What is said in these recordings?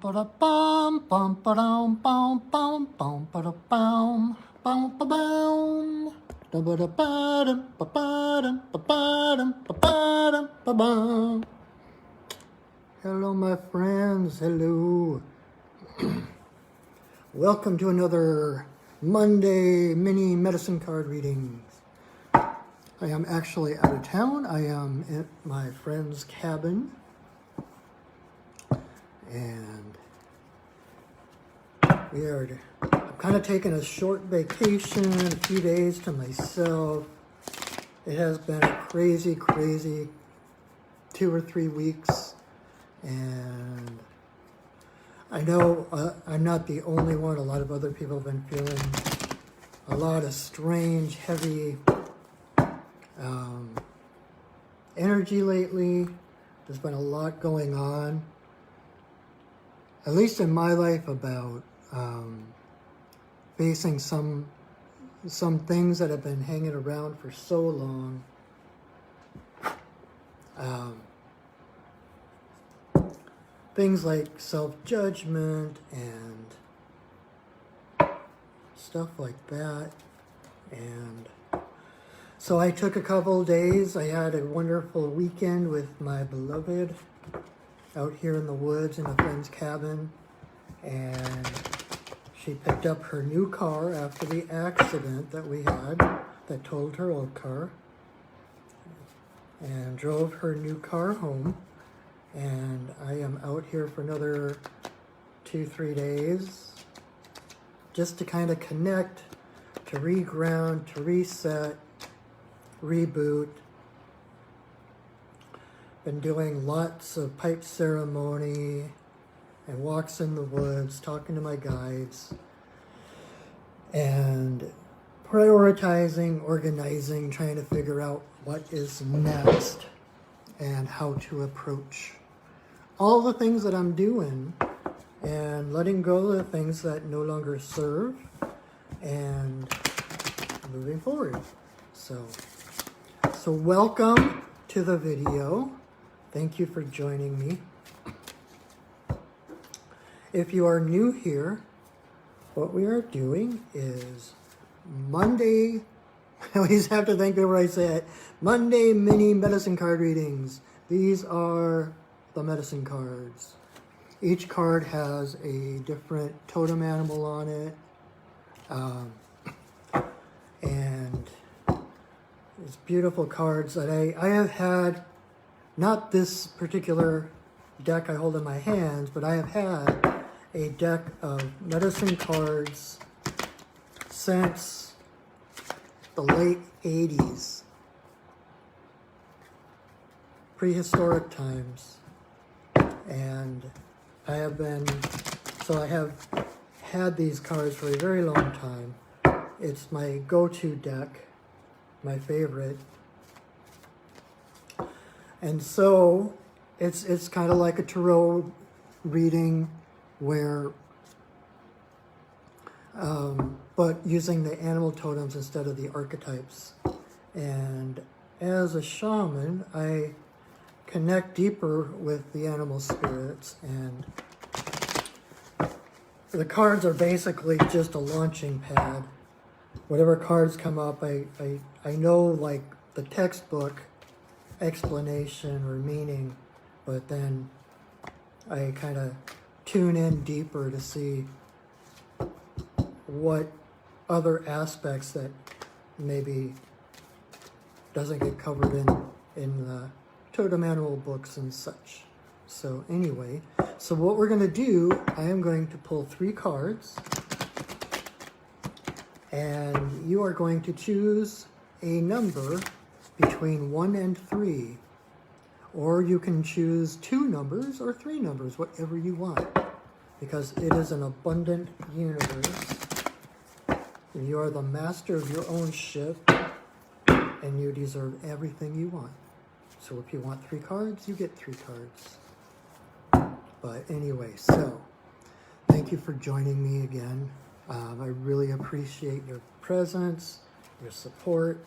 ba da bum bum ba dum bum bum bum ba da bum bum ba bum da ba da ba dum ba ba dum ba ba dum ba ba dum ba bum. Hello, my friends. Hello. Welcome to another Monday mini medicine card readings. I am actually out of town. I am at my friend's cabin. And I'm kind of taking a short vacation, a few days to myself. It has been a crazy 2 or 3 weeks. And I know I'm not the only one. A lot of other people have been feeling a lot of strange, heavy energy lately. There's been a lot going on, at least in my life, about facing some things that have been hanging around for so long. Things like self-judgment and stuff like that. And so I took a couple of days. I had a wonderful weekend with my beloved out here in the woods in a friend's cabin. And she picked up her new car after the accident that we had that totaled her old car, and drove her new car home. And I am out here for another 2-3 days just to kind of connect, to reground, to reset, reboot. Been doing lots of pipe ceremony and walks in the woods, talking to my guides, and prioritizing, organizing, trying to figure out what is next and how to approach all the things that I'm doing, and letting go of the things that no longer serve and moving forward. So welcome to the video. Thank you for joining me. If you are new here, what we are doing is Monday, I always have to think before I say it, Monday mini medicine card readings. These are the medicine cards. Each card has a different totem animal on it. And it's beautiful cards that I have had, not this particular deck I hold in my hands, but I have had a deck of medicine cards since the late 80s, prehistoric times. And I have had these cards for a very long time. It's my go-to deck, my favorite. And so it's kind of like a tarot reading where, but using the animal totems instead of the archetypes. And as a shaman, I connect deeper with the animal spirits, and the cards are basically just a launching pad. Whatever cards come up, I know like the textbook explanation or meaning, but then I kind of tune in deeper to see what other aspects that maybe doesn't get covered in the totem animal books and such. So anyway, so what we're going to do, I am going to pull 3 cards, and you are going to choose a number between 1 and 3, or you can choose 2 numbers or 3 numbers, whatever you want, because it is an abundant universe. You are the master of your own ship, and you deserve everything you want. So if you want 3 cards, you get 3 cards. But anyway, so thank you for joining me again. I really appreciate your presence, your support.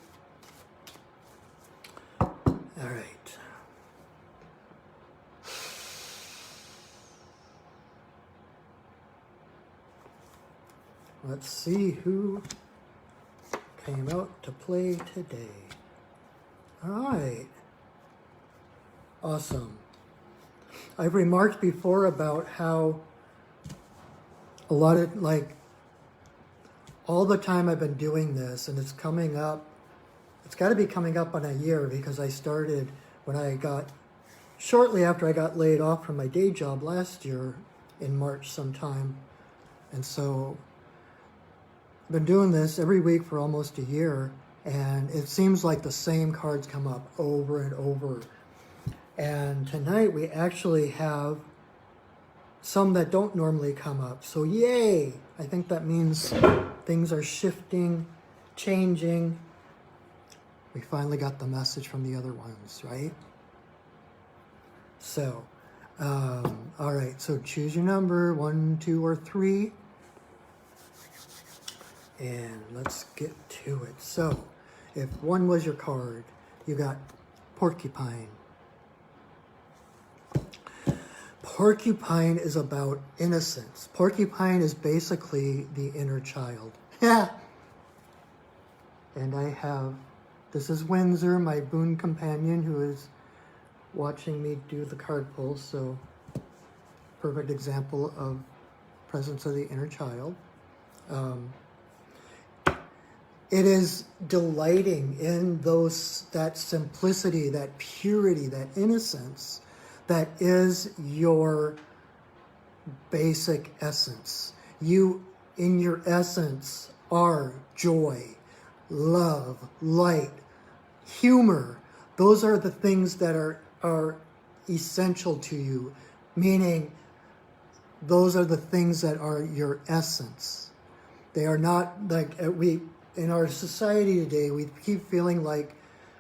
All right. Let's see who came out to play today. All right. Awesome. I've remarked before about how a lot of, like, all the time I've been doing this, and it's coming up, it's got to be coming up on a year, because I started when I got, shortly after I got laid off from my day job last year in March sometime. And so I've been doing this every week for almost a year, and it seems like the same cards come up over and over. And tonight we actually have some that don't normally come up. So yay! I think that means things are shifting, changing. We finally got the message from the other ones, right? So, all right, so choose your number, 1, 2, or 3. And let's get to it. So, if 1 was your card, you got porcupine. Porcupine is about innocence. Porcupine is basically the inner child. Yeah. And I have, this is Windsor, my boon companion, who is watching me do the card pull. So, perfect example of presence of the inner child. It is delighting in that simplicity, that purity, that innocence that is your basic essence. You, in your essence, are joy, love, light, humor. Those are the things that are essential to you, meaning those are the things that are your essence. They are not like in our society today, we keep feeling like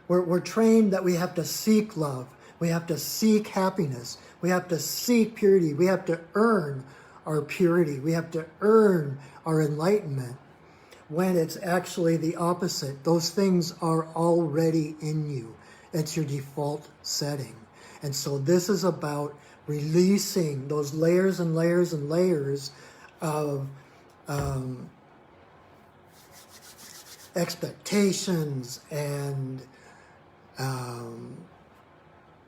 we're trained that we have to seek love. We have to seek happiness. We have to seek purity. We have to earn our purity. We have to earn our enlightenment, when it's actually the opposite. Those things are already in you. It's your default setting. And so this is about releasing those layers and layers and layers of expectations and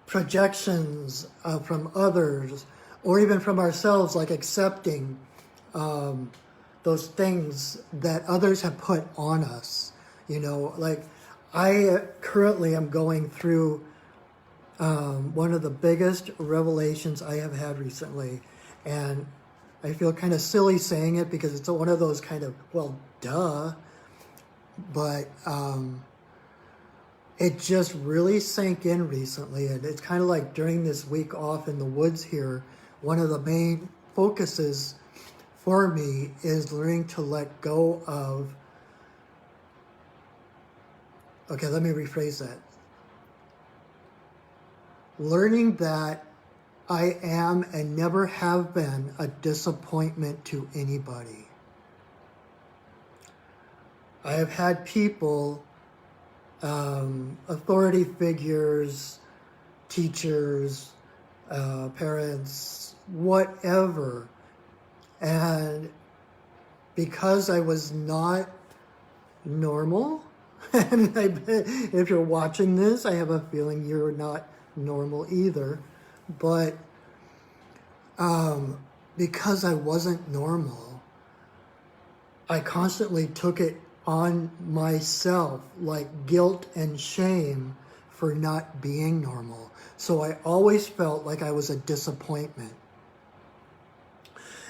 projections from others, or even from ourselves, like accepting those things that others have put on us. You know, like I currently am going through one of the biggest revelations I have had recently, and I feel kind of silly saying it because it's one of those kind of, well, duh, but it just really sank in recently. And it's kind of like during this week off in the woods here, one of the main focuses for me is learning to let go of, okay, let me rephrase that. Learning that I am and never have been a disappointment to anybody. I have had people, authority figures, teachers, parents, whatever. And because I was not normal, and if you're watching this, I have a feeling you're not normal either, but because I wasn't normal, I constantly took it on myself, like guilt and shame for not being normal. So I always felt like I was a disappointment.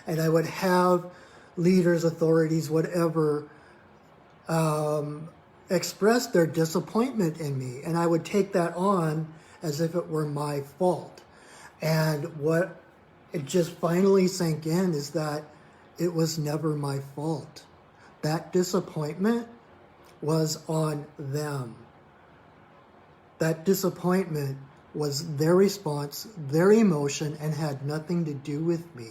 And I would have leaders, authorities, whatever, express their disappointment in me. And I would take that on as if it were my fault. And what it just finally sank in is that it was never my fault. That disappointment was on them. That disappointment was their response, their emotion, and had nothing to do with me.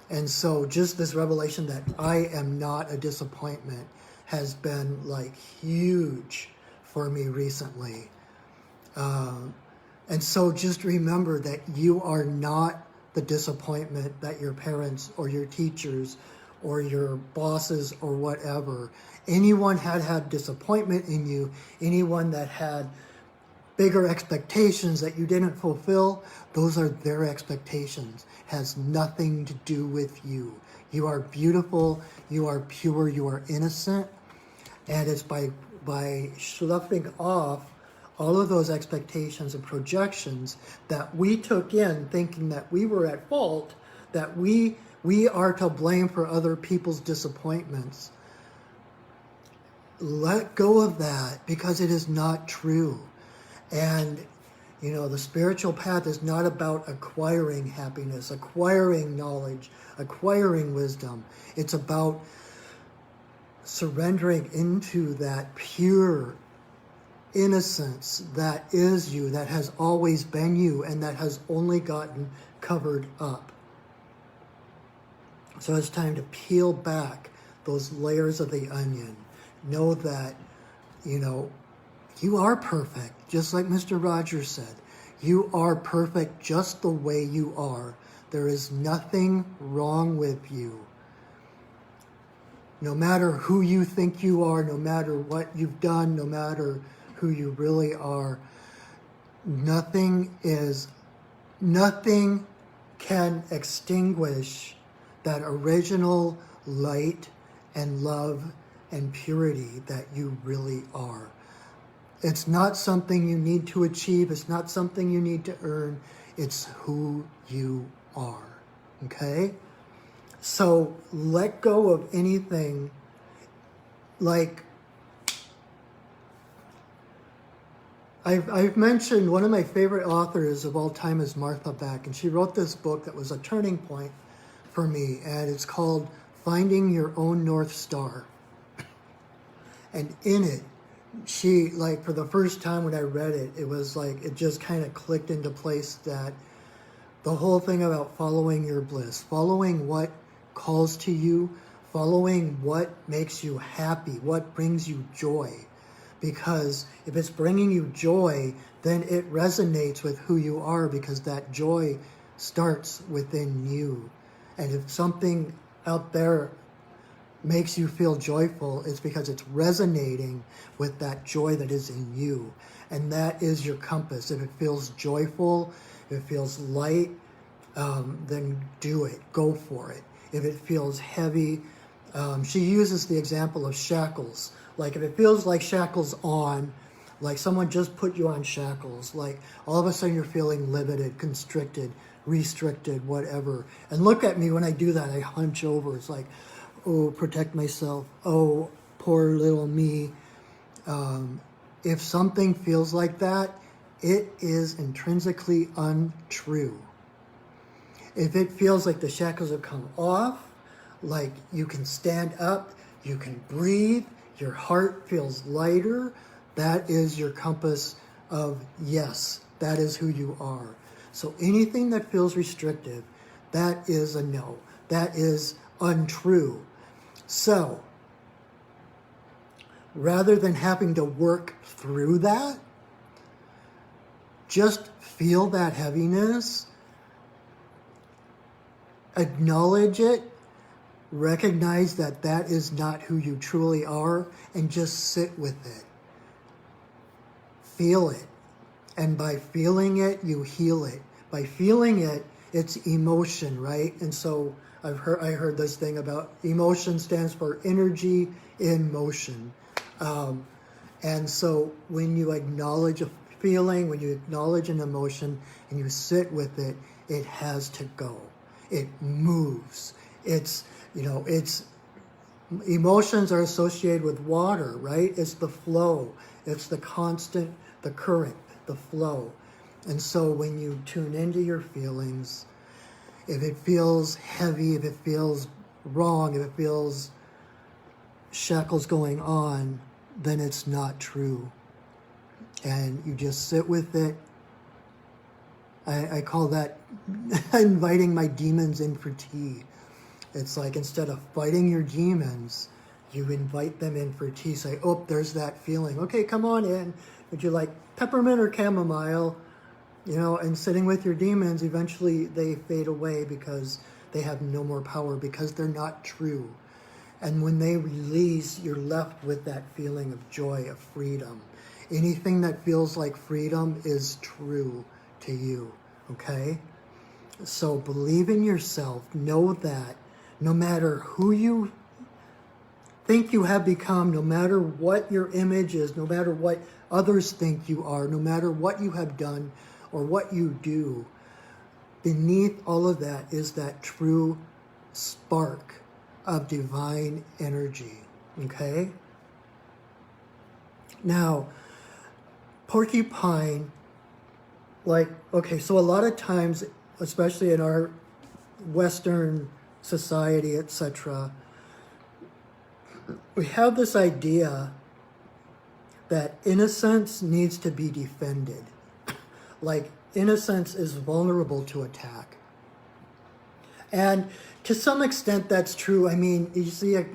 And so just this revelation that I am not a disappointment has been like huge for me recently. And so just remember that you are not the disappointment that your parents or your teachers or your bosses or whatever. Anyone had disappointment in you, anyone that had bigger expectations that you didn't fulfill, those are their expectations. Has nothing to do with you. You are beautiful, you are pure, you are innocent, and it's by sloughing off all of those expectations and projections that we took in thinking that we were at fault, that we are to blame for other people's disappointments. Let go of that, because it is not true. And the spiritual path is not about acquiring happiness, acquiring knowledge, acquiring wisdom. It's about surrendering into that pure innocence that is you, that has always been you, and that has only gotten covered up. So it's time to peel back those layers of the onion. Know that, you are perfect, just like Mr. Rogers said. You are perfect just the way you are. There is nothing wrong with you. No matter who you think you are, no matter what you've done, no matter who you really are, nothing can extinguish that original light and love and purity that you really are. It's not something you need to achieve. It's not something you need to earn. It's who you are. Okay? So let go of anything like I've mentioned one of my favorite authors of all time is Martha Beck, and she wrote this book that was a turning point for me, and it's called Finding Your Own North Star. And in it, she, for the first time when I read it, it was it just kind of clicked into place that the whole thing about following your bliss, following what calls to you, following what makes you happy, what brings you joy. Because if it's bringing you joy, then it resonates with who you are, because that joy starts within you. And if something out there makes you feel joyful, it's because it's resonating with that joy that is in you. And that is your compass. If it feels joyful, if it feels light, then do it. Go for it. If it feels heavy, she uses the example of shackles. If it feels like shackles on, like someone just put you on shackles, all of a sudden you're feeling limited, constricted, restricted, whatever. And look at me when I do that, I hunch over. It's oh, protect myself. Oh, poor little me. If something feels like that, it is intrinsically untrue. If it feels like the shackles have come off, like you can stand up, you can breathe, your heart feels lighter, that is your compass of yes, that is who you are. So anything that feels restrictive, that is a no. That is untrue. So, rather than having to work through that, just feel that heaviness, acknowledge it, recognize that that is not who you truly are, and just sit with it. Feel it. And by feeling it, you heal it. By feeling it, it's emotion, right? And so I heard this thing about emotion stands for energy in motion. And so when you acknowledge a feeling, when you acknowledge an emotion and you sit with it, it has to go. It moves. It's emotions are associated with water, right? It's the flow. It's the constant, the current, the flow. And so when you tune into your feelings, if it feels heavy, if it feels wrong, if it feels shackles going on, then it's not true. And you just sit with it. I call that inviting my demons in for tea. It's instead of fighting your demons, you invite them in for tea. Say, oh, there's that feeling. Okay, come on in. Would you like peppermint or chamomile? And sitting with your demons, eventually they fade away because they have no more power because they're not true. And when they release, you're left with that feeling of joy, of freedom. Anything that feels like freedom is true to you, okay? So believe in yourself. Know that no matter who you think you have become, no matter what your image is, no matter what others think you are, no matter what you have done or what you do, beneath all of that is that true spark of divine energy, okay? Now, porcupine, so a lot of times, especially in our Western society, etc., we have this idea that innocence needs to be defended. Like, innocence is vulnerable to attack. And to some extent, that's true. I mean, you see a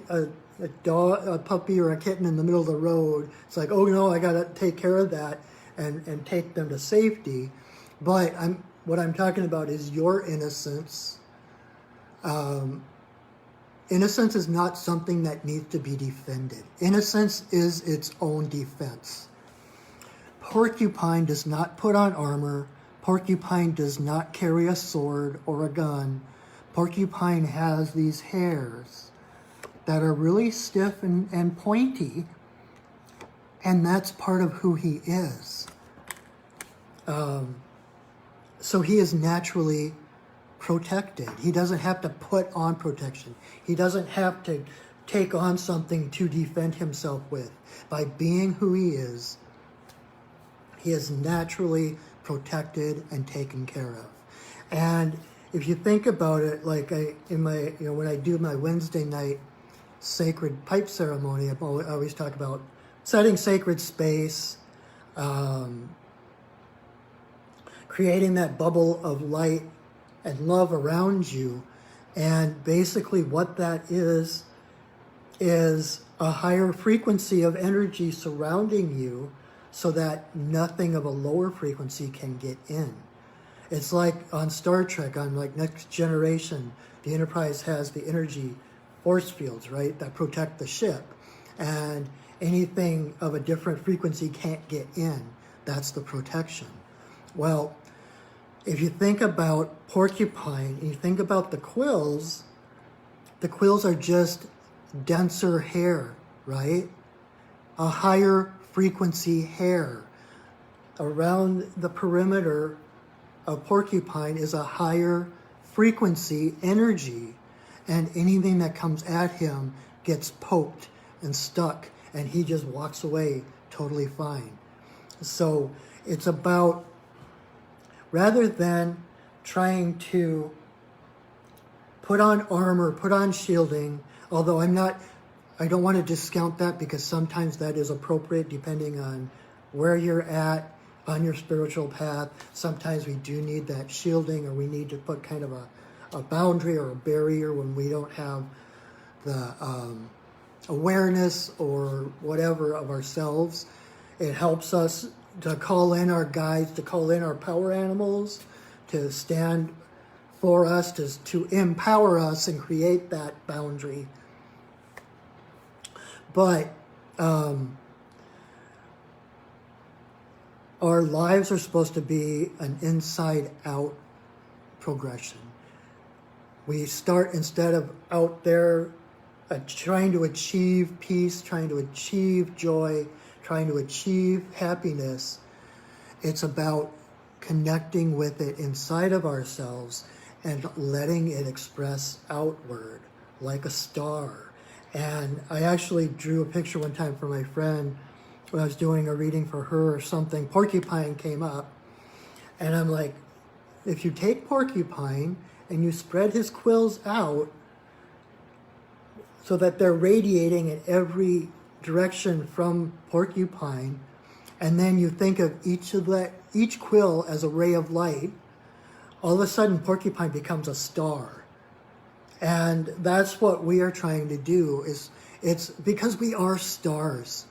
dog, a puppy or a kitten in the middle of the road, it's like, oh no, I got to take care of that and take them to safety. But what I'm talking about is your innocence. Innocence is not something that needs to be defended. Innocence is its own defense. Porcupine does not put on armor. Porcupine does not carry a sword or a gun. Porcupine has these hairs that are really stiff and pointy, and that's part of who he is. So he is naturally protected. He doesn't have to put on protection. He doesn't have to take on something to defend himself with. By being who he is naturally protected and taken care of. And if you think about it, like when I do my Wednesday night sacred pipe ceremony, I always talk about setting sacred space, creating that bubble of light and love around you. And basically what that is a higher frequency of energy surrounding you so that nothing of a lower frequency can get in. It's like on Star Trek, on like Next Generation, the Enterprise has the energy force fields, right, that protect the ship. And anything of a different frequency can't get in. That's the protection. Well, if you think about porcupine, and you think about the quills are just denser hair, right? A higher frequency hair. Around the perimeter of porcupine is a higher frequency energy, and anything that comes at him gets poked and stuck, and he just walks away totally fine. So it's about, rather than trying to put on armor, put on shielding, although I don't want to discount that, because sometimes that is appropriate depending on where you're at on your spiritual path. Sometimes we do need that shielding, or we need to put kind of a boundary or a barrier when we don't have the awareness or whatever of ourselves. It helps us to call in our guides, to call in our power animals, to stand for us, to empower us and create that boundary. But our lives are supposed to be an inside-out progression. We start, instead of out there trying to achieve peace, trying to achieve joy, trying to achieve happiness, it's about connecting with it inside of ourselves and letting it express outward like a star. And I actually drew a picture one time for my friend when I was doing a reading for her or something. Porcupine came up, and I'm like, if you take Porcupine and you spread his quills out so that they're radiating in every direction from Porcupine, and then you think of each quill as a ray of light, all of a sudden Porcupine becomes a star. And that's what we are trying to do. It's because we are stars,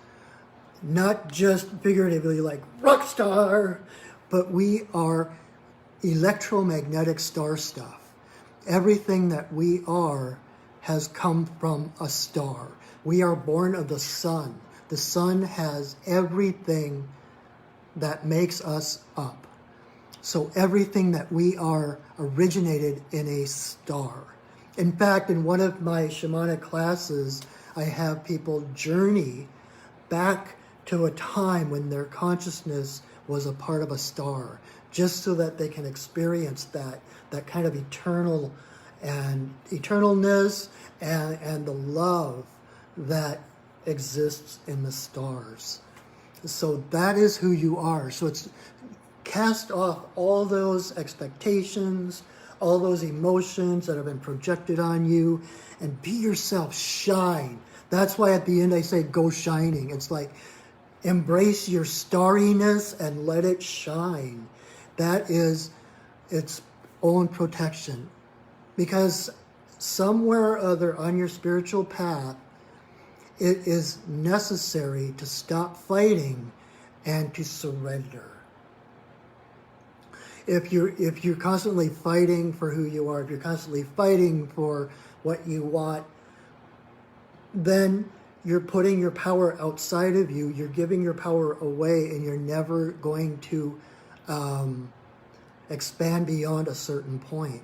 not just figuratively like rock star, but we are electromagnetic star stuff. Everything that we are has come from a star. We are born of the sun. The sun has everything that makes us up. So everything that we are originated in a star. In fact, in one of my shamanic classes, I have people journey back to a time when their consciousness was a part of a star, just so that they can experience that kind of eternalness and the love that exists in the stars. So that is who you are. So it's cast off all those expectations, all those emotions that have been projected on you, and be yourself, shine. That's why at the end I say go shining. It's like embrace your starriness and let it shine. That is its own protection. Because somewhere or other on your spiritual path, it is necessary to stop fighting and to surrender. If you're constantly fighting for who you are, if you're constantly fighting for what you want, then you're putting your power outside of you, you're giving your power away, and you're never going to expand beyond a certain point.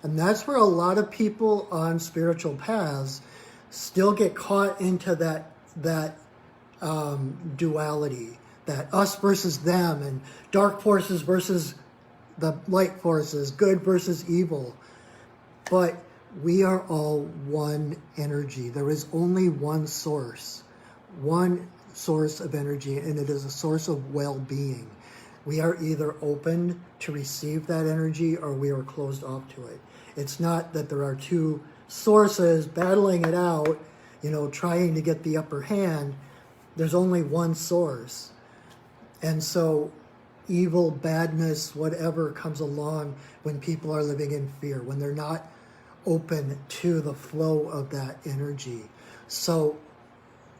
And that's where a lot of people on spiritual paths still get caught into that duality, that us versus them, and dark forces versus the light forces, good versus evil. But we are all one energy. There is only one source of energy, and it is a source of well-being. We are either open to receive that energy or we are closed off to it. It's not that there are two sources battling it out, trying to get the upper hand. There's only one source. And so evil, badness, whatever comes along when people are living in fear, when they're not open to the flow of that energy. So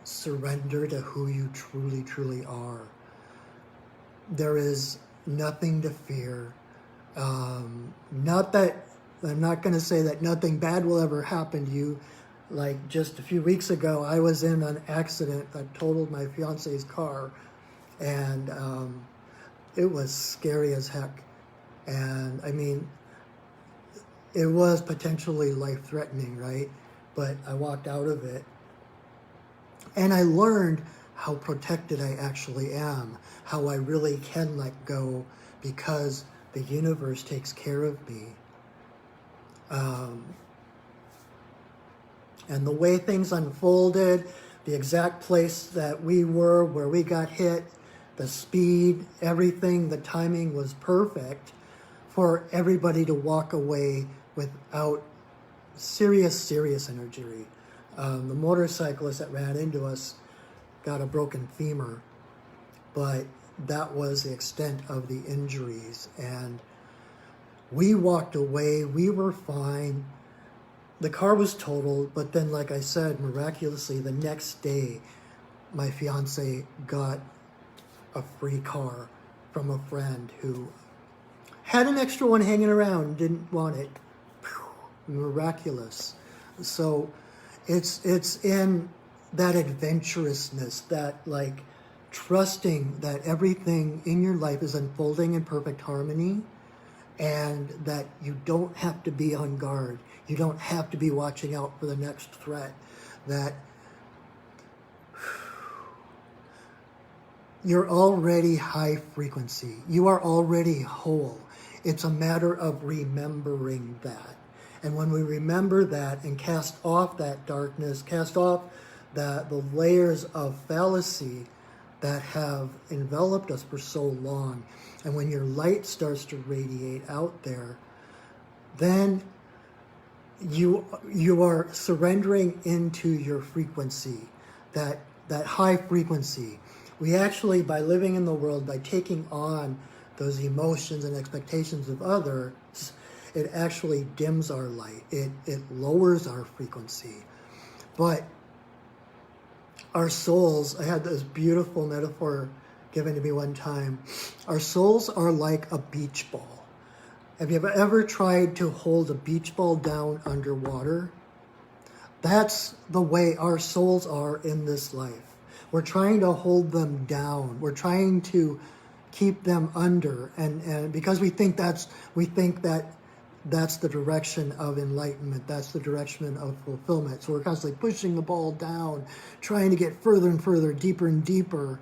surrender to who you truly, truly are. There is nothing to fear. Not that, I'm not going to say that nothing bad will ever happen to you. Like just a few weeks ago, I was in an accident that totaled my fiance's car, and it was scary as heck. And I mean, it was potentially life-threatening, right? But I walked out of it. And I learned how protected I actually am, how I really can let go because the universe takes care of me. And the way things unfolded, the exact place that we were, where we got hit, the speed, everything, the timing was perfect for everybody to walk away without serious injury. The motorcyclist that ran into us got a broken femur, but that was the extent of the injuries. And we walked away, we were fine. The car was totaled, but then, like I said, miraculously, the next day, my fiance got a free car from a friend who had an extra one hanging around, didn't want it. Miraculous. So it's in that adventurousness, that like trusting that everything in your life is unfolding in perfect harmony, and that you don't have to be on guard. You don't have to be watching out for the next threat. That you're already high frequency. You are already whole. It's a matter of remembering that. And when we remember that and cast off that darkness, cast off the layers of fallacy that have enveloped us for so long, and when your light starts to radiate out there, then you are surrendering into your frequency, that high frequency. We actually, by living in the world, by taking on those emotions and expectations of others, it actually dims our light. It lowers our frequency. But our souls, I had this beautiful metaphor given to me one time. Our souls are like a beach ball. Have you ever tried to hold a beach ball down underwater? That's the way our souls are in this life. We're trying to hold them down. We're trying to keep them under, and because we think that that's the direction of enlightenment, that's the direction of fulfillment. So we're constantly pushing the ball down, trying to get further and further, deeper and deeper.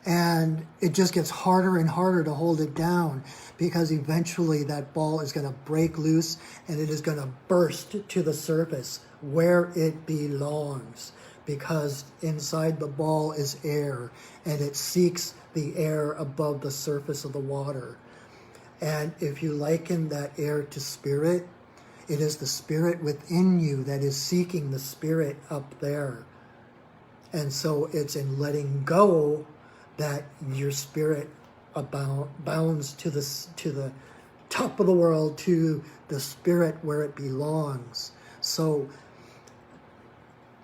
And it just gets harder and harder to hold it down, because eventually that ball is going to break loose and it is going to burst to the surface where it belongs, because inside the ball is air and it seeks the air above the surface of the water. And if you liken that air to spirit, it is the spirit within you that is seeking the spirit up there. And so it's in letting go that your spirit bounds to the top of the world, to the spirit where it belongs. So,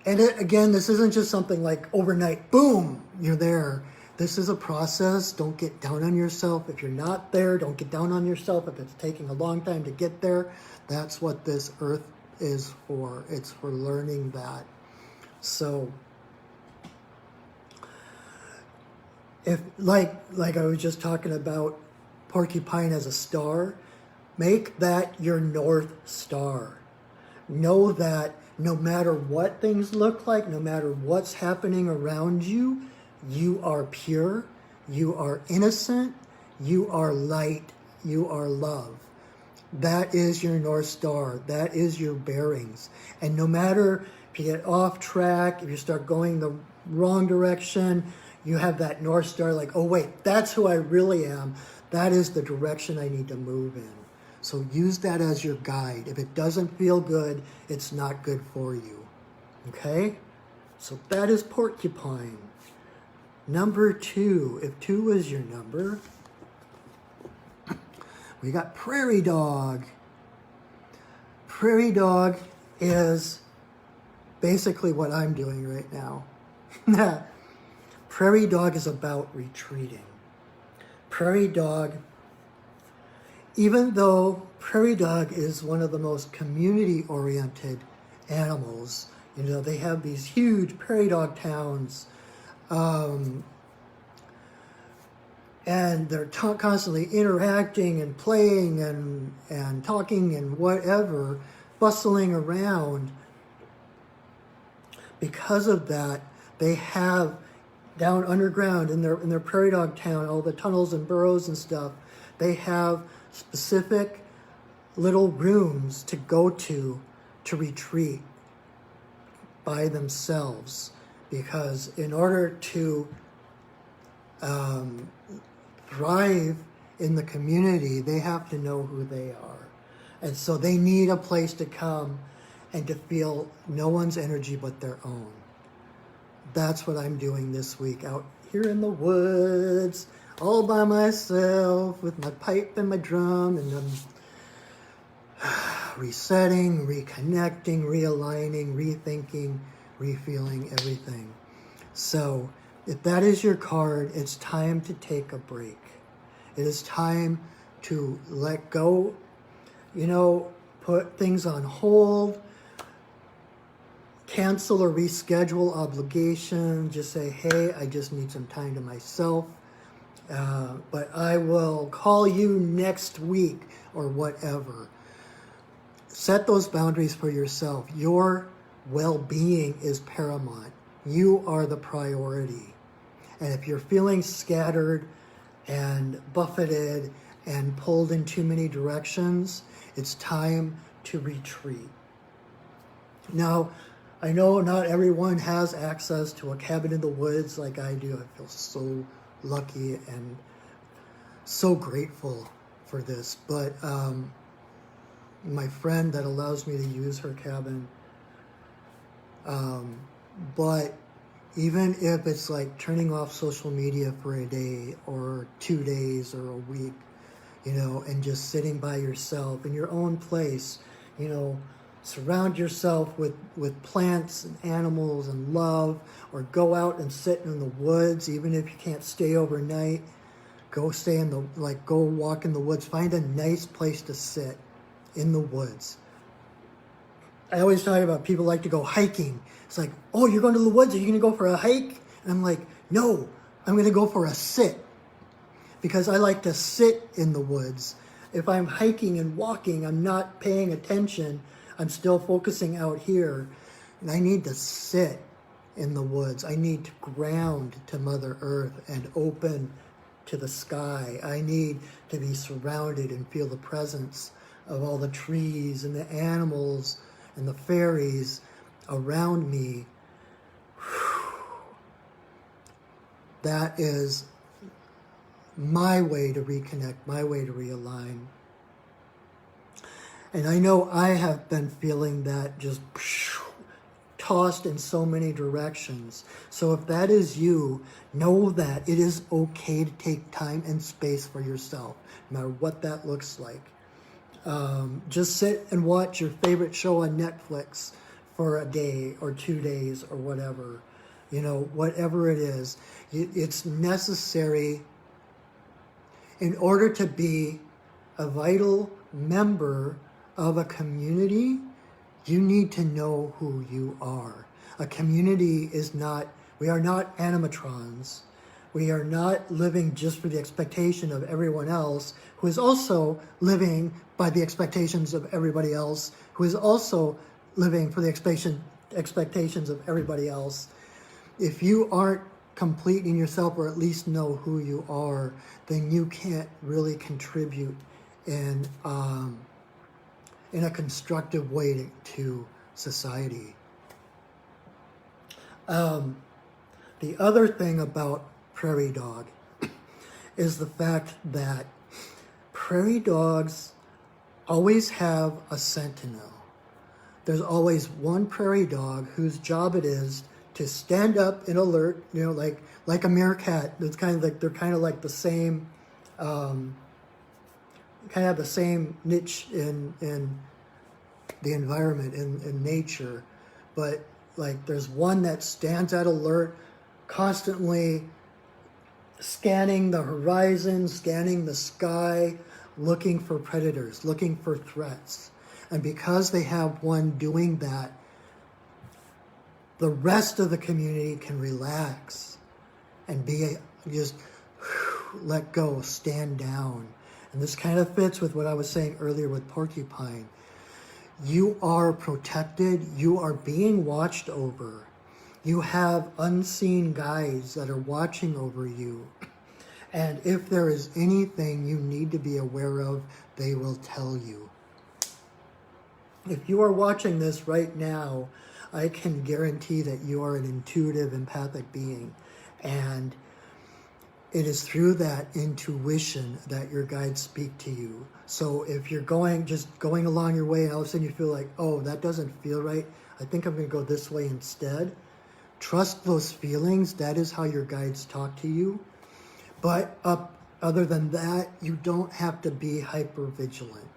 and again, this isn't just something like overnight, boom, you're there. This is a process. Don't get down on yourself. If you're not there, don't get down on yourself. If it's taking a long time to get there, that's what this earth is for. It's for learning that. So, if like I was just talking about porcupine as a star, make that your North Star. Know that no matter what things look like, no matter what's happening around you, you are pure, you are innocent, you are light, you are love. That is your North Star. That is your bearings. And no matter if you get off track, if you start going the wrong direction, you have that North Star like, oh wait, that's who I really am. That is the direction I need to move in. So use that as your guide. If it doesn't feel good, it's not good for you. Okay? So that is porcupine. Number 2, if 2 is your number, we got prairie dog. Prairie dog is basically what I'm doing right now. Prairie dog is about retreating. Prairie dog, even though prairie dog is one of the most community-oriented animals, you know, they have these huge prairie dog towns, and they're constantly interacting and playing and talking and whatever, bustling around. Because of that, they have down underground in their prairie dog town, all the tunnels and burrows and stuff, they have specific little rooms to go to retreat by themselves. Because in order to thrive in the community, they have to know who they are. And so they need a place to come and to feel no one's energy but their own. That's what I'm doing this week, out here in the woods, all by myself, with my pipe and my drum, and I'm resetting, reconnecting, realigning, rethinking, refeeling everything. So if that is your card, it's time to take a break. It is time to let go, you know, put things on hold, cancel or reschedule obligations, just say, hey, I just need some time to myself, but I will call you next week or whatever. Set those boundaries for yourself. Your well-being is paramount. You are the priority. And if you're feeling scattered and buffeted and pulled in too many directions, it's time to retreat. Now, I know not everyone has access to a cabin in the woods like I do. I feel so lucky and so grateful for this. But my friend that allows me to use her cabin, but even if it's like turning off social media for a day or 2 days or a week, you know, and just sitting by yourself in your own place, you know, surround yourself with plants and animals and love, or go out and sit in the woods, even if you can't stay overnight. Go stay in the, like, go walk in the woods. Find a nice place to sit in the woods. I always talk about people like to go hiking. It's like, oh, you're going to the woods. Are you going to go for a hike? And I'm like, no, I'm going to go for a sit. Because I like to sit in the woods. If I'm hiking and walking, I'm not paying attention. I'm still focusing out here. And I need to sit in the woods. I need to ground to Mother Earth and open to the sky. I need to be surrounded and feel the presence of all the trees and the animals and the fairies around me. That is my way to reconnect, my way to realign. And I know I have been feeling that just tossed in so many directions. So if that is you, know that it is okay to take time and space for yourself, no matter what that looks like. Just sit and watch your favorite show on Netflix for a day or 2 days or whatever. You know, whatever it is. It's necessary in order to be a vital member of a community. You need to know who you are. A community is not, we are not animatrons. We are not living just for the expectation of everyone else, who is also living by the expectations of everybody else, who is also living for the expectations of everybody else. If you aren't complete in yourself, or at least know who you are, then you can't really contribute in a constructive way to society. The other thing about prairie dog is the fact that prairie dogs always have a sentinel. There's always one prairie dog whose job it is to stand up and alert, you know, like a meerkat. It's kind of like, they're kind of like the same, kind of the same niche in the environment, in nature. But like there's one that stands at alert, constantly scanning the horizon, scanning the sky, looking for predators, looking for threats. And because they have one doing that, the rest of the community can relax and be just let go, stand down. And this kind of fits with what I was saying earlier with porcupine. You are protected. You are being watched over. You have unseen guides that are watching over you. And if there is anything you need to be aware of, they will tell you. If you are watching this right now, I can guarantee that you are an intuitive, empathic being. And it is through that intuition that your guides speak to you. So if you're just going along your way and all of a sudden you feel like, oh, that doesn't feel right, I think I'm going to go this way instead. Trust those feelings. That is how your guides talk to you. But other than that, you don't have to be hyper-vigilant.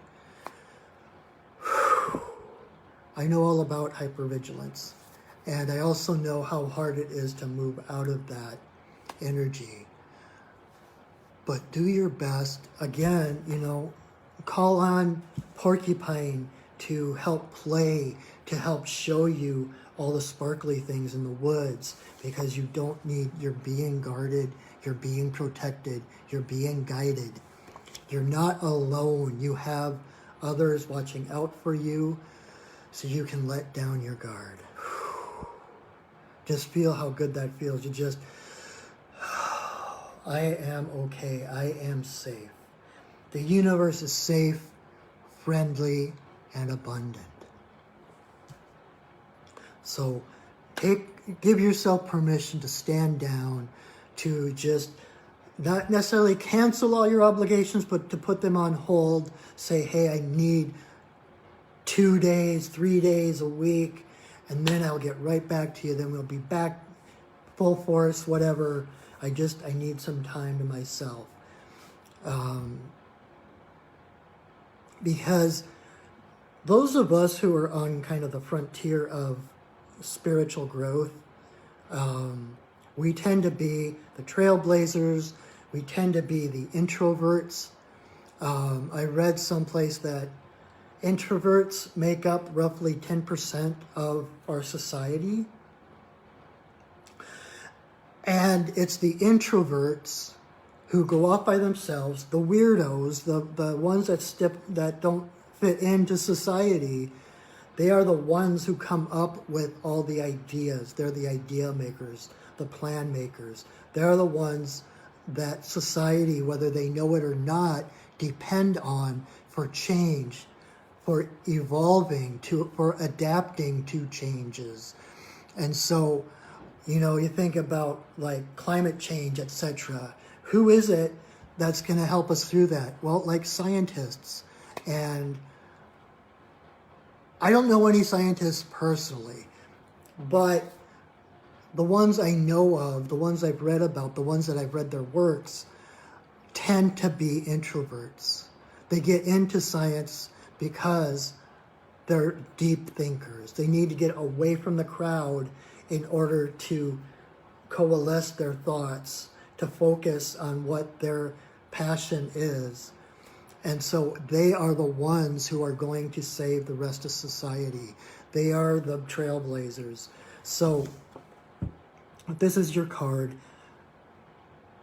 I know all about hypervigilance, and I also know how hard it is to move out of that energy. But do your best. Again, you know, call on Porcupine to help play, to help show you all the sparkly things in the woods, because you don't need, you're being guarded, you're being protected, you're being guided. You're not alone. You have others watching out for you, so you can let down your guard. Just feel how good that feels. You just, I am okay. I am safe. The universe is safe, friendly, and abundant. So give yourself permission to stand down, to just not necessarily cancel all your obligations, but to put them on hold. Say, hey, I need 2 days, 3 days, a week, and then I'll get right back to you. Then we'll be back full force, whatever. I need some time to myself. Because those of us who are on kind of the frontier of spiritual growth, we tend to be the trailblazers. We tend to be the introverts. I read someplace that introverts make up roughly 10% of our society. And it's the introverts who go off by themselves, the weirdos, the ones that don't fit into society. They are the ones who come up with all the ideas. They're the idea makers, the plan makers. They're the ones that society, whether they know it or not, depend on for change, for evolving, for adapting to changes. And so, you think about like climate change, etc. Who is it that's going to help us through that? Well, like scientists. And I don't know any scientists personally, but the ones I know of, the ones I've read about, the ones that I've read their works, tend to be introverts. They get into science because they're deep thinkers. They need to get away from the crowd in order to coalesce their thoughts, to focus on what their passion is. And so they are the ones who are going to save the rest of society. They are the trailblazers. So this is your card.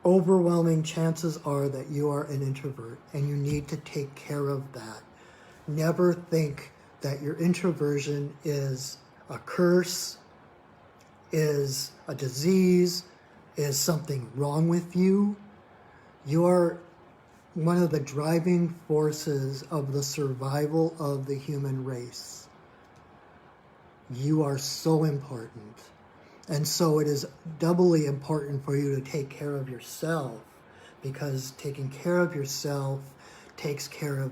Overwhelming chances are that you are an introvert, and you need to take care of that. Never think that your introversion is a curse, is a disease, is something wrong with you. You are one of the driving forces of the survival of the human race. You are so important. And so it is doubly important for you to take care of yourself, because taking care of yourself takes care of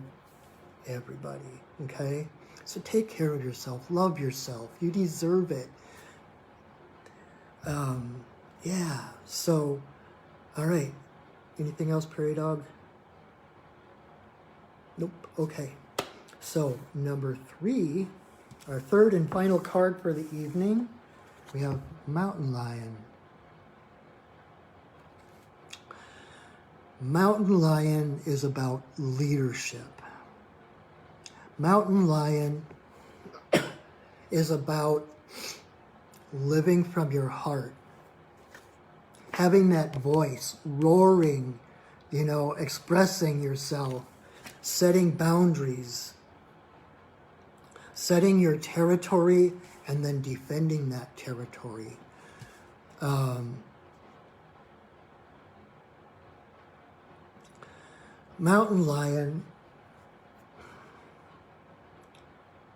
everybody, okay? So take care of yourself. Love yourself. You deserve it. Yeah, so, all right. Anything else, Prairie Dog? Nope, okay. So, number 3, our third and final card for the evening, we have Mountain Lion. Mountain Lion is about leadership. Mountain Lion is about living from your heart. Having that voice, roaring, expressing yourself, setting boundaries, setting your territory, and then defending that territory. Mountain Lion,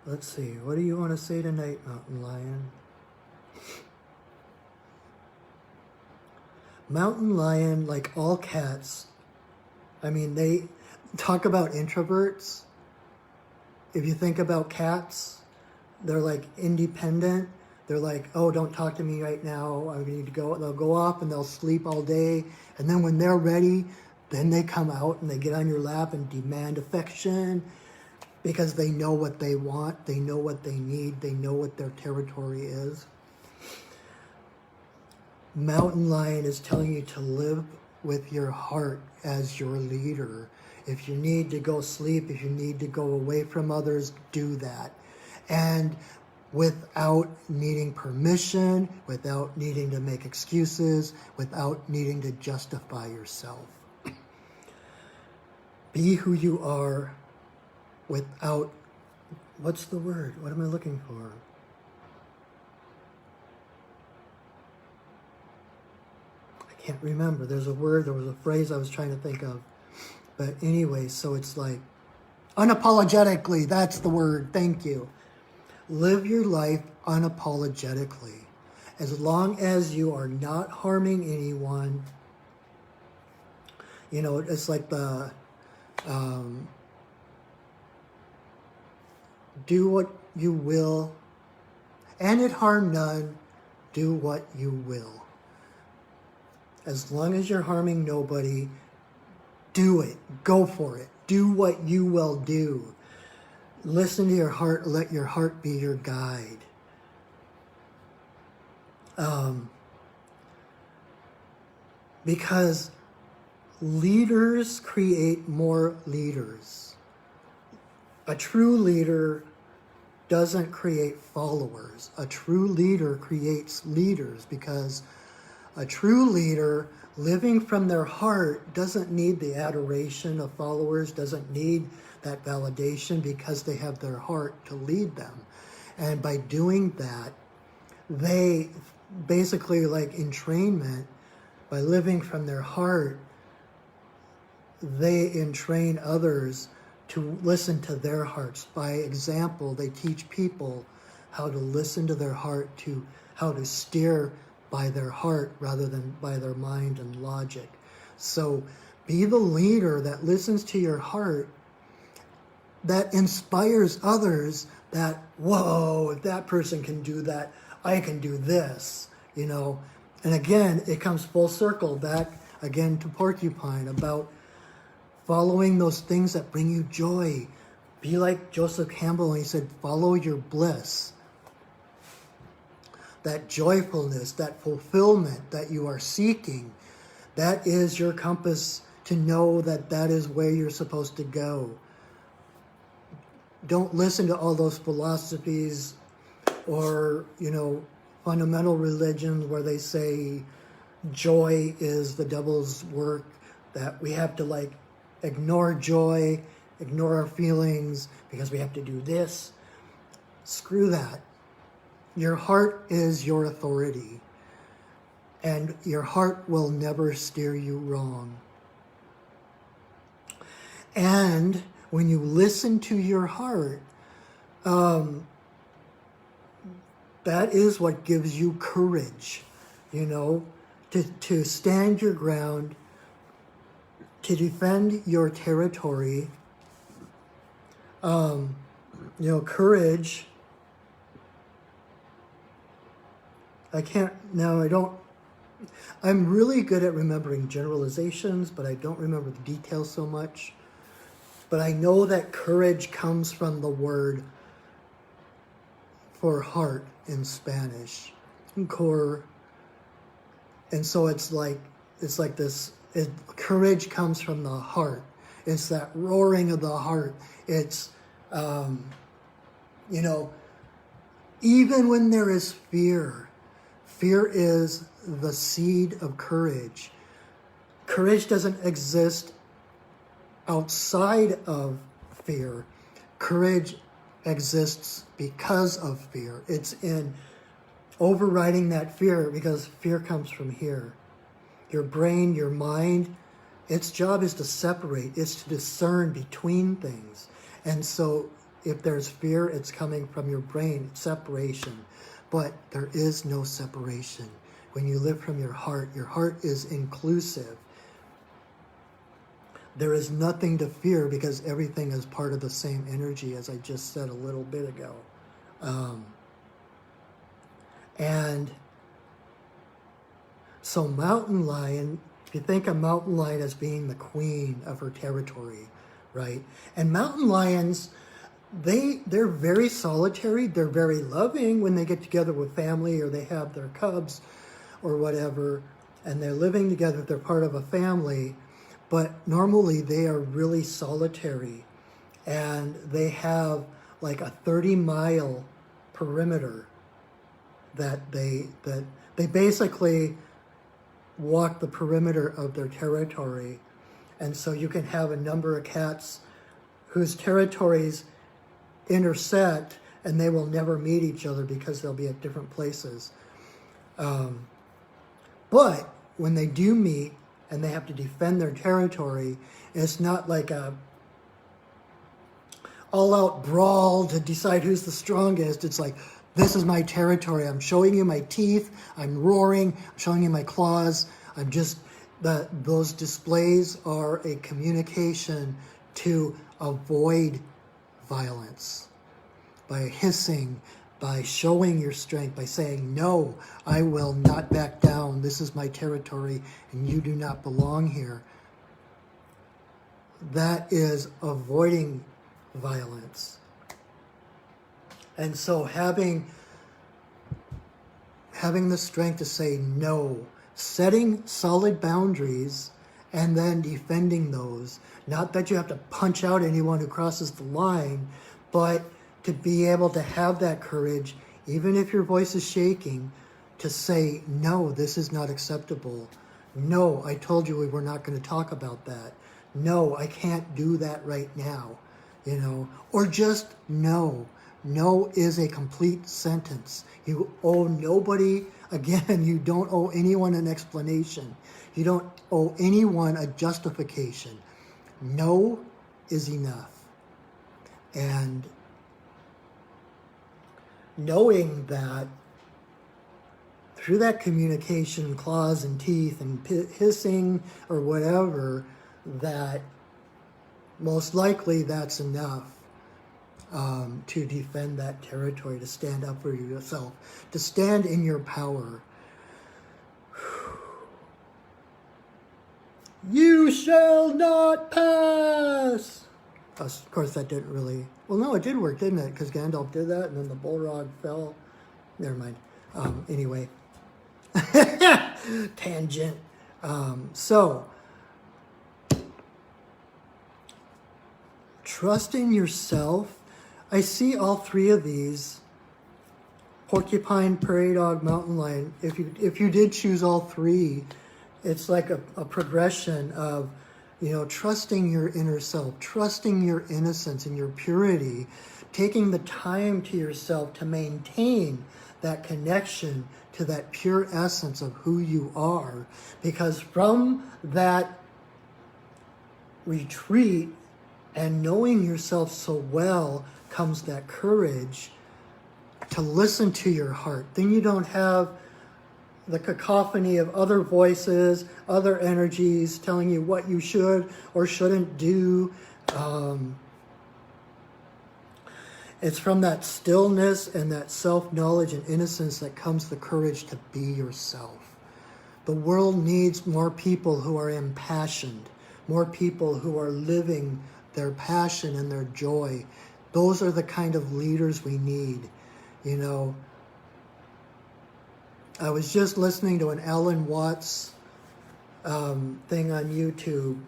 let's see, what do you want to say tonight, Mountain Lion? Mountain Lion, like all cats, they talk about introverts. If you think about cats, they're like independent. They're like, oh, don't talk to me right now. I need to go. They'll go off and they'll sleep all day. And then when they're ready, then they come out and they get on your lap and demand affection, because they know what they want. They know what they need. They know what their territory is. Mountain Lion is telling you to live with your heart as your leader. If you need to go sleep, if you need to go away from others, do that. And without needing permission, without needing to make excuses, without needing to justify yourself. Be who you are without, what's the word? What am I looking for? I can't remember. There's a word, there was a phrase I was trying to think of. But anyway, so it's like, unapologetically, that's the word, thank you. Live your life unapologetically. As long as you are not harming anyone, it's like the, do what you will, and it harm none, do what you will. As long as you're harming nobody, do it. Go for it. Do what you will do. Listen to your heart. Let your heart be your guide. Because Leaders create more leaders. A true leader doesn't create followers. A true leader creates leaders, because a true leader living from their heart doesn't need the adoration of followers, doesn't need that validation, because they have their heart to lead them. And by doing that, they basically, like entrainment, by living from their heart, they entrain others to listen to their hearts. By example, they teach people how to listen to their heart, to how to steer by their heart rather than by their mind and logic. So be the leader that listens to your heart, that inspires others, that, whoa, if that person can do that, I can do this, you know. And again, it comes full circle back again to Porcupine, about following those things that bring you joy. Be like Joseph Campbell, he said, follow your bliss. That joyfulness, that fulfillment that you are seeking, that is your compass to know that that is where you're supposed to go. Don't listen to all those philosophies or, you know, fundamental religions where they say joy is the devil's work, that we have to like ignore joy, ignore our feelings because we have to do this. Screw that. Your heart is your authority, and your heart will never steer you wrong. And when you listen to your heart, that is what gives you courage, you know, to stand your ground, to defend your territory. You know, courage. I'm really good at remembering generalizations, but I don't remember the details so much. But I know that courage comes from the word for heart in Spanish, cor. And so it's like this, courage comes from the heart. It's that roaring of the heart. It's, you know, even when there is fear, fear is the seed of courage. Courage doesn't exist outside of fear. Courage exists because of fear. It's in overriding that fear, because fear comes from here. Your brain, your mind, its job is to separate, it's to discern between things. And so if there's fear, it's coming from your brain, separation. But there is no separation. When you live from your heart is inclusive. There is nothing to fear, because everything is part of the same energy, as I just said a little bit ago. And so Mountain Lion, if you think of Mountain Lion as being the queen of her territory, right? And mountain lions, they're very solitary. They're very loving when they get together with family, or they have their cubs or whatever, and they're living together. They're part of a family. But normally they are really solitary, and they have like a 30-mile perimeter that they basically walk the perimeter of their territory. And so you can have a number of cats whose territories intersect, and they will never meet each other because they'll be at different places. But when they do meet, and they have to defend their territory, it's not like a all-out brawl to decide who's the strongest. It's like, this is my territory. I'm showing you my teeth. I'm roaring. I'm showing you my claws. Those displays are a communication to avoid violence. By hissing, by showing your strength, by saying, no, I will not back down. This is my territory, and you do not belong here. That is avoiding violence. And so having the strength to say no, setting solid boundaries, and then defending those. Not that you have to punch out anyone who crosses the line, but to be able to have that courage, even if your voice is shaking, to say, no, this is not acceptable. No, I told you we were not going to talk about that. No, I can't do that right now. Or just no. No is a complete sentence. You owe nobody, again, you don't owe anyone an explanation. You don't owe anyone a justification. No is enough. And knowing that through that communication, claws and teeth and hissing or whatever, that most likely that's enough to defend that territory, to stand up for yourself, to stand in your power. You shall not pass! Of course, that didn't really... Well, no, it did work, didn't it? Because Gandalf did that, and then the Balrog fell. Never mind. Anyway. Tangent. So, trusting yourself. I see all three of these. Porcupine, prairie dog, mountain lion. If you did choose all three, it's like a progression of, trusting your inner self, trusting your innocence and your purity, taking the time to yourself to maintain that connection to that pure essence of who you are. Because from that retreat and knowing yourself so well comes that courage to listen to your heart. Then you don't have the cacophony of other voices, other energies telling you what you should or shouldn't do. It's from that stillness and that self-knowledge and innocence that comes the courage to be yourself. The world needs more people who are impassioned, more people who are living their passion and their joy. Those are the kind of leaders we need, I was just listening to an Alan Watts thing on YouTube,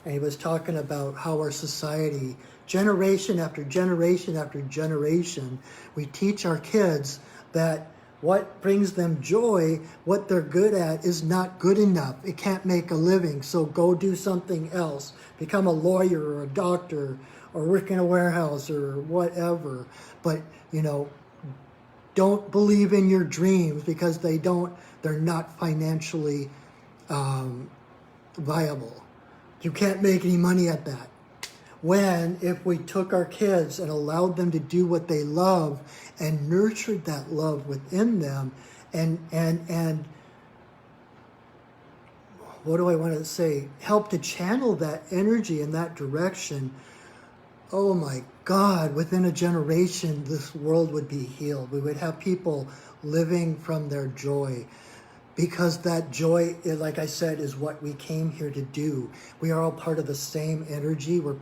and he was talking about how our society, generation after generation after generation, we teach our kids that what brings them joy, what they're good at, is not good enough. It can't make a living, so go do something else. Become a lawyer or a doctor or work in a warehouse or whatever. But, don't believe in your dreams because they're not financially viable. You can't make any money at that. When, if we took our kids and allowed them to do what they love and nurtured that love within them and what do I want to say? Help to channel that energy in that direction. Oh my God, within a generation, this world would be healed. We would have people living from their joy. Because that joy, like I said, is what we came here to do. We are all part of the same energy. We're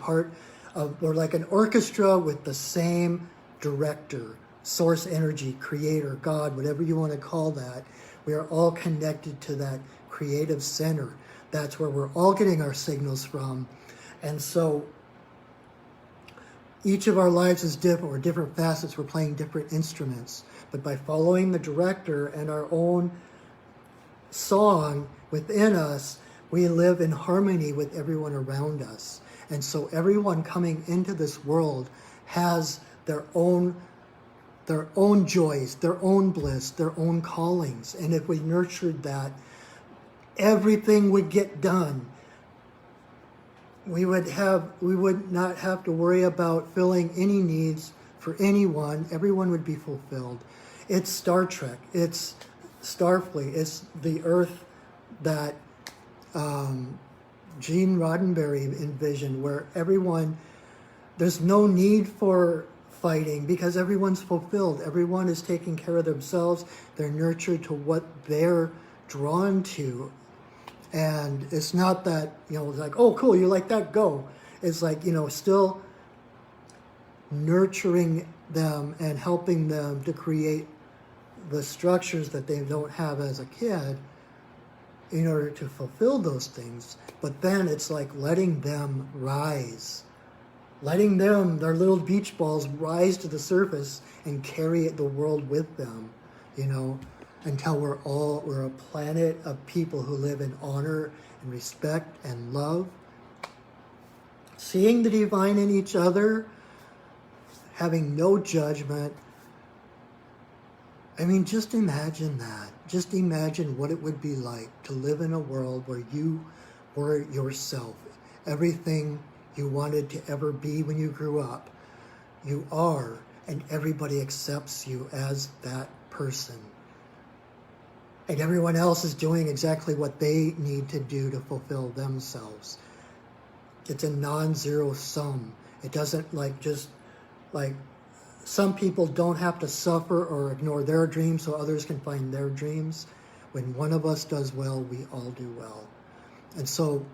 like an orchestra with the same director, source energy, creator, God, whatever you want to call that. We are all connected to that creative center. That's where we're all getting our signals from. And so each of our lives is different. We're different facets. We're playing different instruments. But by following the director and our own song within us, we live in harmony with everyone around us. And so everyone coming into this world has their own joys, their own bliss, their own callings. And if we nurtured that, everything would get done. We would not have to worry about filling any needs for anyone. Everyone would be fulfilled. It's Star Trek. It's Starfleet. It's the Earth that Gene Roddenberry envisioned, where there's no need for fighting because everyone's fulfilled. Everyone is taking care of themselves. They're nurtured to what they're drawn to. And it's not that, it's like, oh, cool, you like that, go. It's like, still nurturing them and helping them to create the structures that they don't have as a kid in order to fulfill those things. But then it's like letting them rise, letting them, their little beach balls, rise to the surface and carry the world with them, you know, until we're a planet of people who live in honor and respect and love. Seeing the divine in each other, having no judgment. I mean, just imagine that. Just imagine what it would be like to live in a world where you were yourself. Everything you wanted to ever be when you grew up, you are, and everybody accepts you as that person. And everyone else is doing exactly what they need to do to fulfill themselves. It's a non-zero sum. It doesn't just some people don't have to suffer or ignore their dreams so others can find their dreams. When one of us does well, we all do well. And so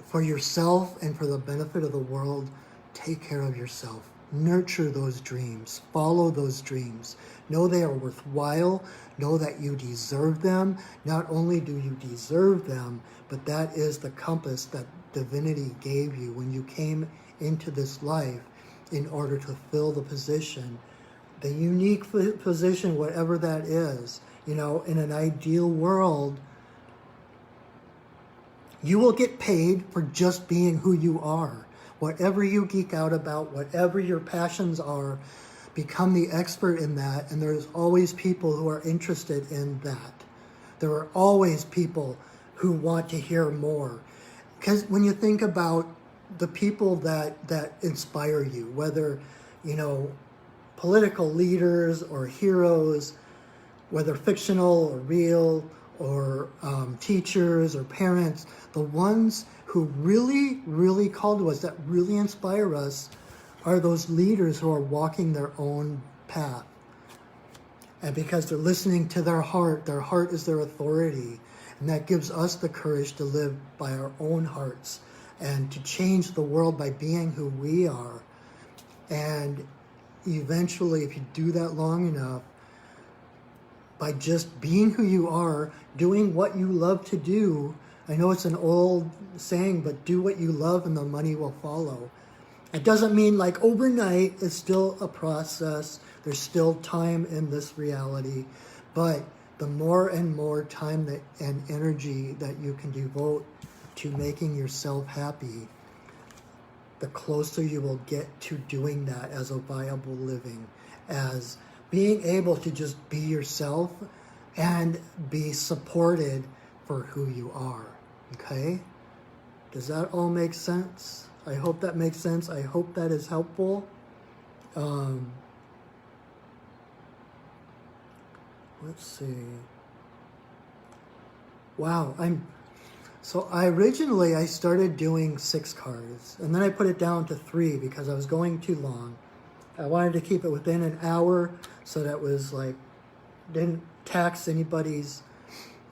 for yourself and for the benefit of the world, take care of yourself. Nurture those dreams. Follow those dreams. Know they are worthwhile. Know that you deserve them. Not only do you deserve them, but that is the compass that divinity gave you when you came into this life in order to fill the position, the unique position, whatever that is. You know, in an ideal world, you will get paid for just being who you are. Whatever you geek out about, whatever your passions are, become the expert in that, and there's always people who are interested in that. There are always people who want to hear more. Because when you think about the people that inspire you, whether, you know, political leaders or heroes, whether fictional or real, or teachers or parents, the ones who really, really call to us, that really inspire us, are those leaders who are walking their own path. And because they're listening to their heart is their authority. And that gives us the courage to live by our own hearts and to change the world by being who we are. And eventually, if you do that long enough, by just being who you are, doing what you love to do, I know it's an old saying, but do what you love and the money will follow. It doesn't mean like overnight. It's still a process. There's still time in this reality. But the more and more time and energy that you can devote to making yourself happy, the closer you will get to doing that as a viable living, as being able to just be yourself and be supported for who you are. Okay? Does that all make sense? I hope that makes sense. I hope that is helpful. Let's see. Wow, so originally I started doing 6 cards, and then I put it down to 3 because I was going too long. I wanted to keep it within an hour so that it was like, didn't tax anybody's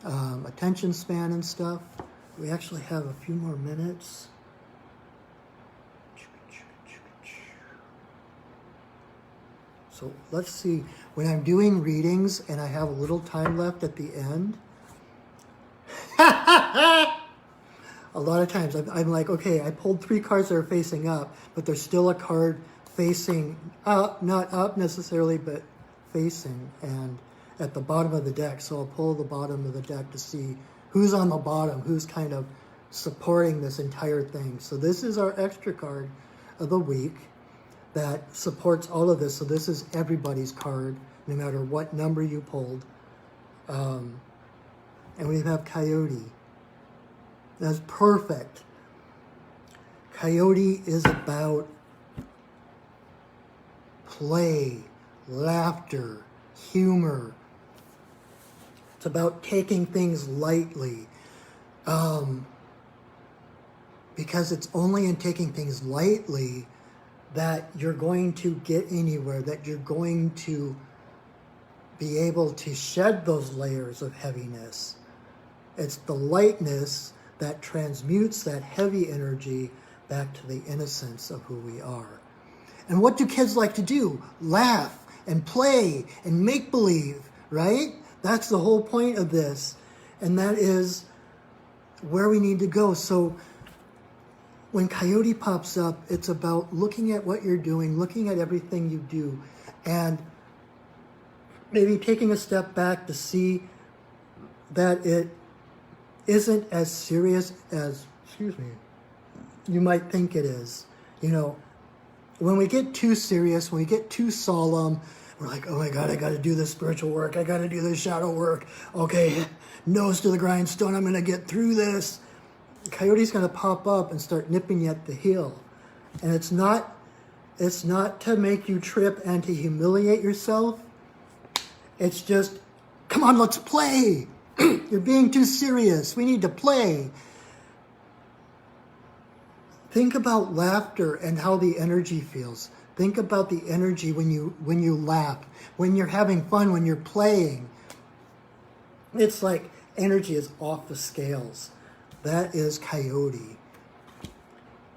attention span and stuff. We actually have a few more minutes. So let's see, when I'm doing readings and I have a little time left at the end, a lot of times I'm like, okay, I pulled 3 cards that are facing up, but there's still a card facing up, not up necessarily, but facing and at the bottom of the deck. So I'll pull the bottom of the deck to see who's on the bottom, who's kind of supporting this entire thing. So this is our extra card of the week that supports all of this. So this is everybody's card, no matter what number you pulled. And we have Coyote. That's perfect. Coyote is about play, laughter, humor. It's about taking things lightly. Because it's only in taking things lightly that you're going to get anywhere, that you're going to be able to shed those layers of heaviness. It's the lightness that transmutes that heavy energy back to the innocence of who we are. And what do kids like to do? Laugh and play and make believe, right? That's the whole point of this. And that is where we need to go. So when Coyote pops up, it's about looking at what you're doing, looking at everything you do, and maybe taking a step back to see that it isn't as serious as, you might think it is. You know, when we get too serious, when we get too solemn, we're like, oh my God, I got to do this spiritual work. I got to do this shadow work. Okay, nose to the grindstone. I'm going to get through this. Coyote's going to pop up and start nipping you at the heel. And it's not to make you trip and to humiliate yourself. It's just, come on, let's play. You're being too serious. We need to play. Think about laughter and how the energy feels. Think about the energy when you laugh, when you're having fun, when you're playing. It's like energy is off the scales. That is Coyote.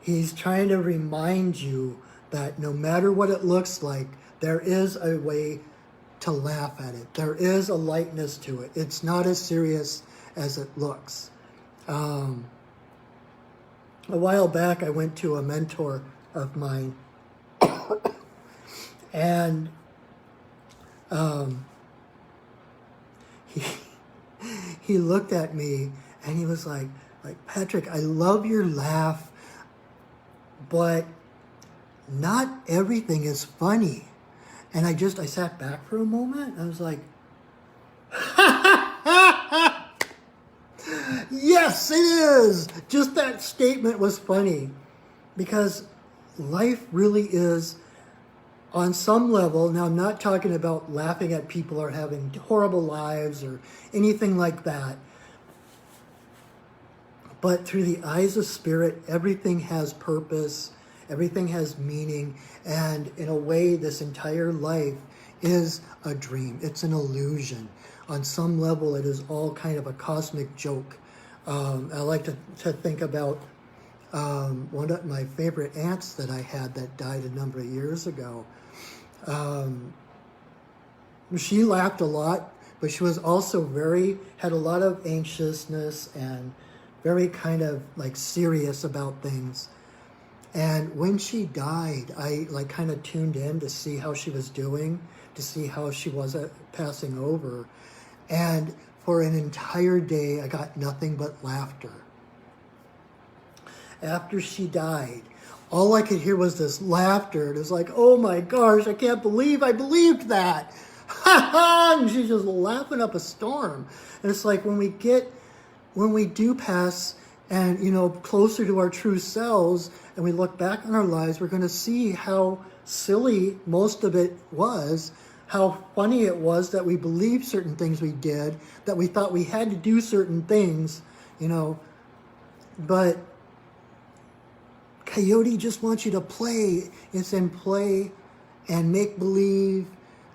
He's trying to remind you that no matter what it looks like, there is a way to laugh at it. There is a lightness to it. It's not as serious as it looks. A while back, I went to a mentor of mine, and he looked at me and he was like, Patrick, I love your laugh, but not everything is funny. And I sat back for a moment. I was like, yes, it is. Just that statement was funny, because life really is, on some level, now I'm not talking about laughing at people or having horrible lives or anything like that, but through the eyes of spirit, everything has purpose, everything has meaning, and in a way, this entire life is a dream. It's an illusion. On some level, it is all kind of a cosmic joke. I like to think about one of my favorite aunts that I had that died a number of years ago. She laughed a lot, but she was also had a lot of anxiousness and very kind of like serious about things. And when she died, I kind of tuned in to see how she was doing, to see how she was passing over. And for an entire day, I got nothing but laughter. After she died, all I could hear was this laughter. It was like, oh my gosh, I can't believe I believed that. Ha ha! And she's just laughing up a storm. And it's like when we do pass and, closer to our true selves, and we look back on our lives, we're going to see how silly most of it was, how funny it was that we believed certain things we did, that we thought we had to do certain things, but Coyote just wants you to play. It's in play and make believe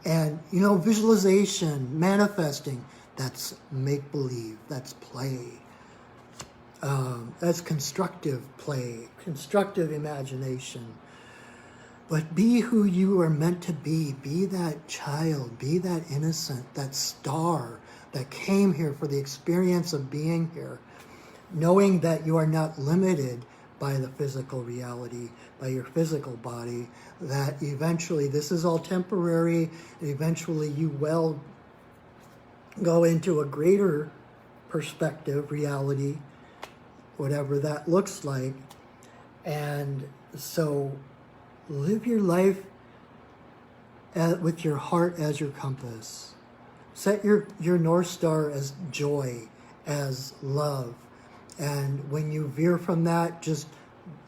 and, visualization, manifesting. That's make believe. That's play. That's constructive play, constructive imagination. But be who you are meant to be. Be that child. Be that innocent, that star that came here for the experience of being here, knowing that you are not limited by the physical reality, by your physical body, that eventually this is all temporary, and eventually you will go into a greater perspective, reality, whatever that looks like. And so live your life with your heart as your compass. Set your North Star as joy, as love. And when you veer from that, just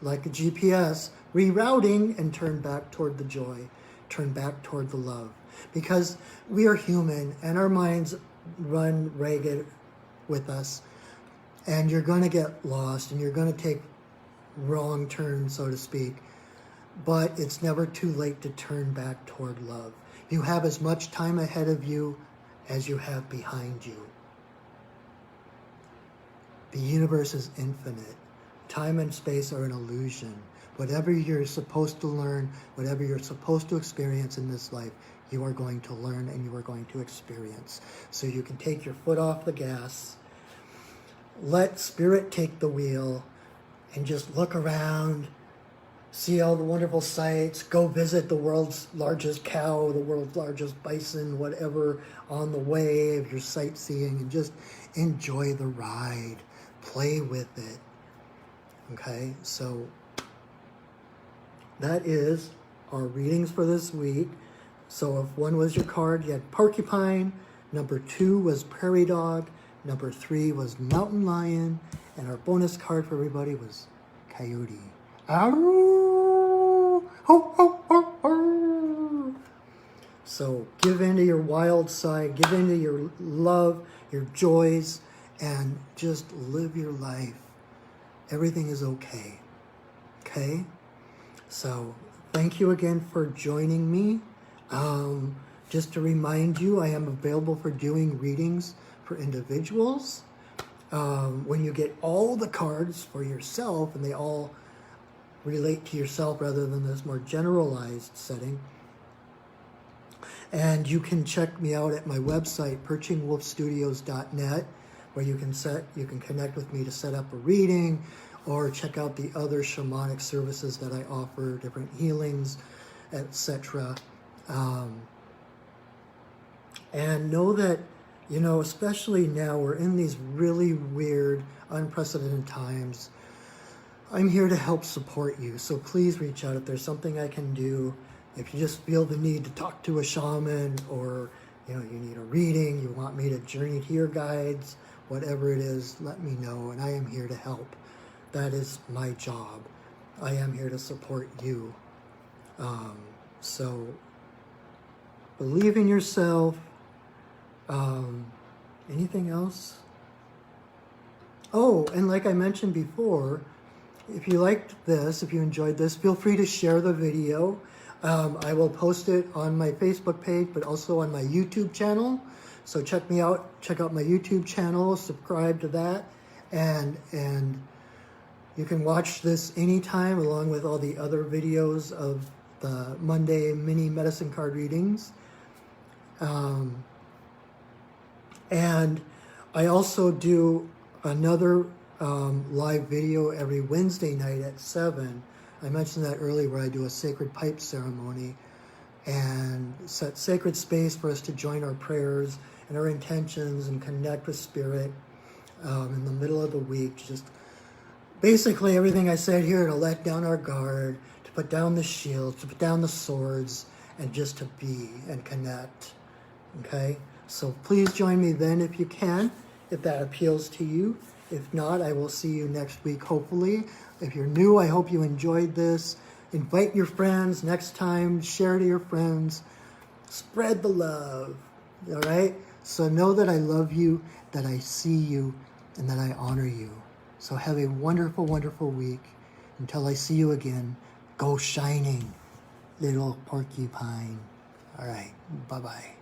like a GPS, rerouting and turn back toward the joy, turn back toward the love. Because we are human and our minds run ragged with us. And you're going to get lost and you're going to take wrong turns, so to speak. But it's never too late to turn back toward love. You have as much time ahead of you as you have behind you. The universe is infinite. Time and space are an illusion. Whatever you're supposed to learn, whatever you're supposed to experience in this life, you are going to learn and you are going to experience. So you can take your foot off the gas let Spirit take the wheel and just look around, see all the wonderful sights, go visit the world's largest cow, the world's largest bison, whatever on the way if you're sightseeing, and just enjoy the ride, play with it. Okay, so that is our readings for this week. So if 1 was your card, you had porcupine, number 2 was prairie dog, number 3 was mountain lion, and our bonus card for everybody was coyote. Ow! Ho, ho, ho, ho. So give into your wild side, give into your love, your joys, and just live your life. Everything is okay. Okay? So thank you again for joining me. Just to remind you, I am available for doing readings for individuals. When you get all the cards for yourself and they all relate to yourself rather than this more generalized setting. And you can check me out at my website, perchingwolfstudios.net, where you can connect with me to set up a reading, or check out the other shamanic services that I offer, different healings, etc. And know that, you know, especially now we're in these really weird, unprecedented times. I'm here to help support you, so please reach out if there's something I can do. If you just feel the need to talk to a shaman, or you know, you need a reading, you want me to journey to your guides, whatever it is, let me know, and I am here to help. That is my job. I am here to support you. So believe in yourself. Anything else? Oh, and like I mentioned before, if you liked this, if you enjoyed this, feel free to share the video. I will post it on my Facebook page, but also on my YouTube channel. So check me out, check out my YouTube channel, subscribe to that, and you can watch this anytime along with all the other videos of the Monday mini medicine card readings. And I also do another live video every Wednesday night at 7. I mentioned that earlier, where I do a sacred pipe ceremony and set sacred space for us to join our prayers and our intentions and connect with Spirit in the middle of the week. Just basically everything I said here, to let down our guard, to put down the shields, to put down the swords, and just to be and connect. Okay? So please join me then if you can, if that appeals to you. If not, I will see you next week, hopefully. If you're new, I hope you enjoyed this. Invite your friends next time. Share to your friends. Spread the love. All right? So know that I love you, that I see you, and that I honor you. So have a wonderful, wonderful week. Until I see you again, go shining, little porcupine. All right. Bye-bye.